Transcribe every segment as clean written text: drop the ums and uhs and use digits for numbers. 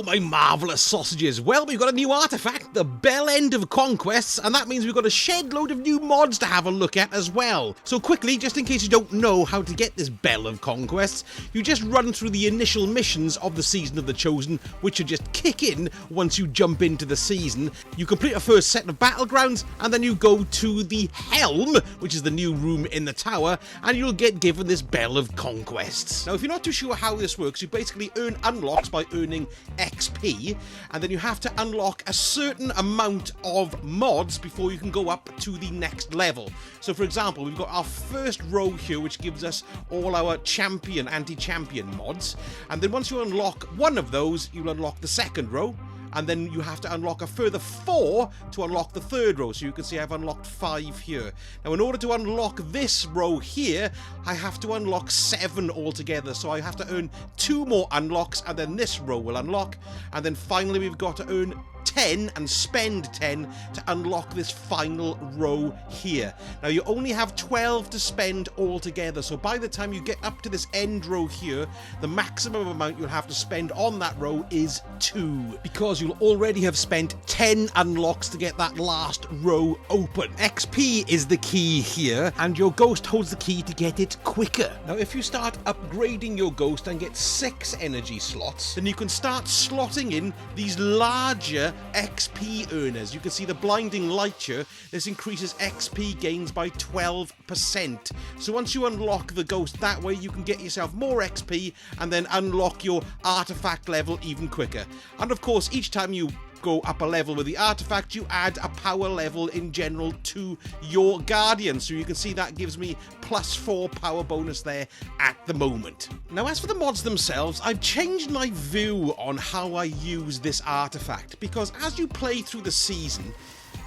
Hello, my marvellous sausages. Well, we've got a new artifact, the Bell of Conquests, and that means we've got a shed load of new mods to have a look at as well. So quickly, just in case you don't know how to get this Bell of Conquests, you just run through the initial missions of the Season of the Chosen, which will just kick in once you jump into the season. You complete a first set of battlegrounds, and then you go to the Helm, which is the new room in the tower, and you'll get given this Bell of Conquests. Now, if you're not too sure how this works, you basically earn unlocks by earning XP, and then you have to unlock a certain amount of mods before you can go up to the next level. So for example, we've got our first row here, which gives us all our champion, anti-champion mods, and then once you unlock one of those, you'll unlock the second row, and then you have to unlock a further 4 to unlock the third row. So you can see I've unlocked 5 here. Now, in order to unlock this row here, I have to unlock 7 altogether. So I have to earn 2 more unlocks, and then this row will unlock. And then finally, we've got to earn 10 and spend 10 to unlock this final row here. Now, you only have 12 to spend altogether, so by the time you get up to this end row here, the maximum amount you'll have to spend on that row is 2, because you'll already have spent 10 unlocks to get that last row open. XP is the key here, and your ghost holds the key to get it quicker. Now, if you start upgrading your ghost and get 6 energy slots, then you can start slotting in these larger XP earners. You can see the blinding light here. This increases XP gains by 12%. So once you unlock the ghost that way, you can get yourself more XP and then unlock your artifact level even quicker. And of course, each time you go up a level with the artifact, you add a power level in general to your guardian. So you can see that gives me +4 power bonus there at the moment. Now, as for the mods themselves, I've changed my view on how I use this artifact, because as you play through the season,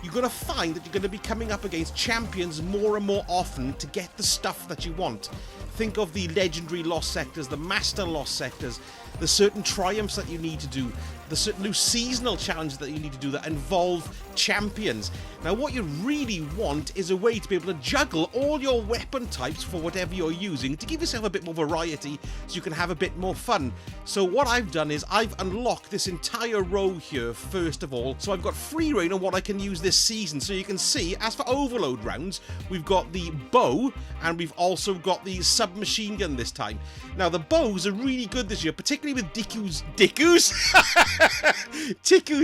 you're going to find that you're going to be coming up against champions more and more often to get the stuff that you want. Think of the legendary lost sectors, the master lost sectors, the certain triumphs that you need to do, the certain new seasonal challenges that you need to do that involve champions. Now, what you really want is a way to be able to juggle all your weapon types for whatever you're using to give yourself a bit more variety so you can have a bit more fun. So what I've done is I've unlocked this entire row here first of all, so I've got free reign on what I can use this season. So you can see, as for overload rounds, we've got the bow, and we've also got the submachine gun this time. Now, the bows are really good this year, particularly with Diku's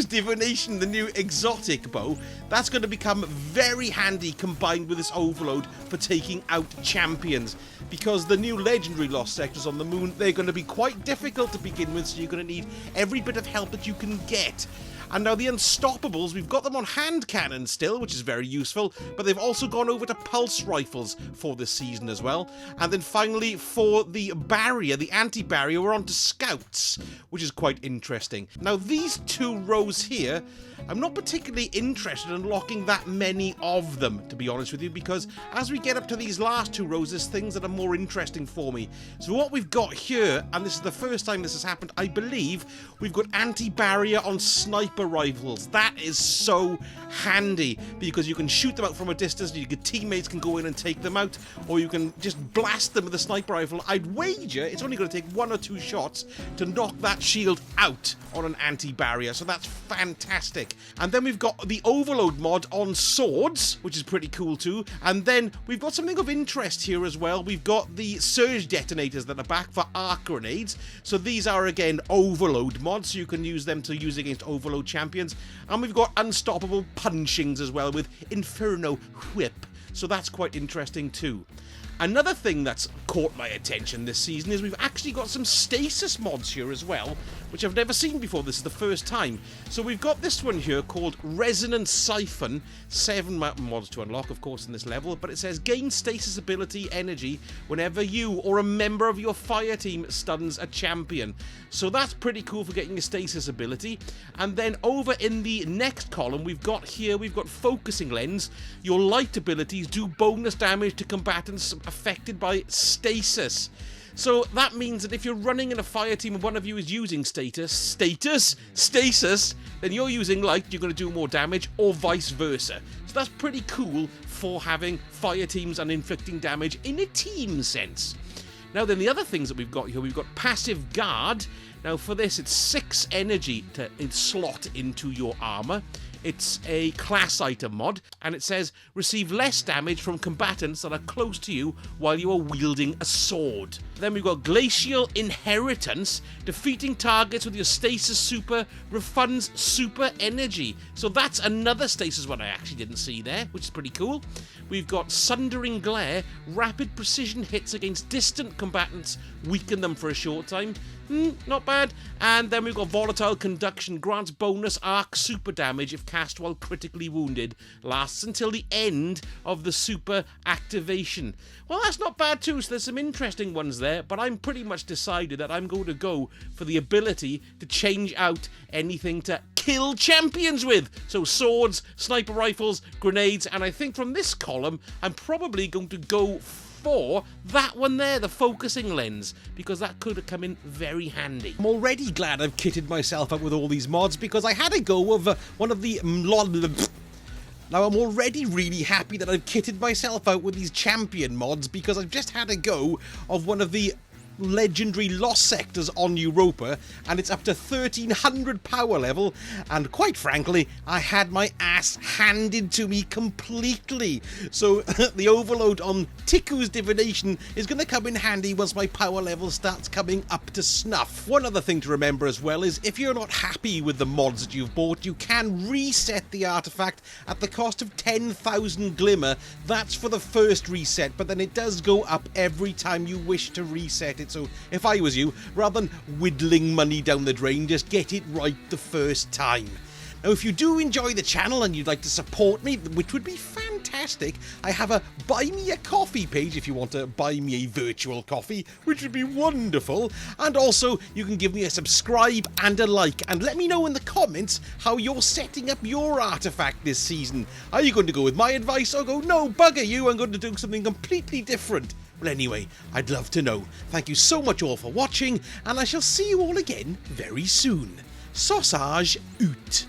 Divination, the new exotic bow. That's going to become very handy combined with this overload for taking out champions, because the new legendary lost sectors on the moon, they're going to be quite difficult to begin with, so you're going to need every bit of help that you can get. And now the Unstoppables, we've got them on hand cannons still, which is very useful, but they've also gone over to pulse rifles for this season as well. And then finally, for the barrier, the anti-barrier, we're on to scouts, which is quite interesting. Now, these 2 rows here, I'm not particularly interested in unlocking that many of them, to be honest with you, because as we get up to these last 2 rows, there's things that are more interesting for me. So what we've got here, and this is the first time this has happened, I believe, we've got anti-barrier on sniper rifles. That is so handy, because you can shoot them out from a distance, your teammates can go in and take them out, or you can just blast them with a sniper rifle. I'd wager it's only going to take 1 or 2 shots to knock that shield out on an anti-barrier, so that's fantastic. And then we've got the overload mod on swords, which is pretty cool too. And then we've got something of interest here as well. We've got the surge detonators that are back for arc grenades. So these are again overload mods, so you can use them to use against overload champions. And we've got unstoppable punchings as well with Inferno Whip. So that's quite interesting too. Another thing that's caught my attention this season is we've actually got some stasis mods here as well, which I've never seen before. This is the first time. So we've got this one here called Resonant Siphon. 7 mods to unlock, of course, in this level, but it says gain stasis ability energy whenever you or a member of your fire team stuns a champion. So that's pretty cool for getting a stasis ability. And then over in the next column, we've got Focusing Lens. Your light abilities do bonus damage to combatants affected by stasis. So that means that if you're running in a fire team and one of you is using stasis, then you're using light, you're going to do more damage, or vice versa. So that's pretty cool for having fire teams and inflicting damage in a team sense. Now then, the other things that we've got here, we've got Passive Guard. Now for this, it's 6 energy to slot into your armor. It's a class item mod, and it says, receive less damage from combatants that are close to you while you are wielding a sword. Then we've got Glacial Inheritance. Defeating targets with your stasis super refunds super energy. So that's another stasis one I actually didn't see there, which is pretty cool. We've got Sundering Glare. Rapid precision hits against distant combatants weaken them for a short time. Not bad. And then we've got Volatile Conduction. Grants bonus arc super damage if cast while critically wounded. Lasts until the end of the super activation. Well, that's not bad too, so there's some interesting ones there, but I'm pretty much decided that I'm going to go for the ability to change out anything to kill champions with. So swords, sniper rifles, grenades, and I think from this column, I'm probably going to go for that one there, the focusing lens, because that could have come in very handy. I'm already glad I've kitted myself up with all these mods, because I had a go of one of the Now I'm already really happy that I've kitted myself out with these champion mods, because I've just had a go of one of the legendary lost sectors on Europa, and it's up to 1300 power level, and quite frankly I had my ass handed to me completely. So the overload on Tiku's divination is going to come in handy once my power level starts coming up to snuff. One other thing to remember as well is if you're not happy with the mods that you've bought, you can reset the artifact at the cost of 10,000 glimmer. That's for the first reset, but then it does go up every time you wish to reset it. So if I was you, rather than whittling money down the drain, just get it right the first time. Now, if you do enjoy the channel and you'd like to support me, which would be fantastic, I have a Buy Me a Coffee page if you want to buy me a virtual coffee, which would be wonderful. And also, you can give me a subscribe and a like, and let me know in the comments how you're setting up your artifact this season. Are you going to go with my advice or go, no, bugger you, I'm going to do something completely different? Well, anyway, I'd love to know. Thank you so much all for watching, and I shall see you all again very soon. Sausage out.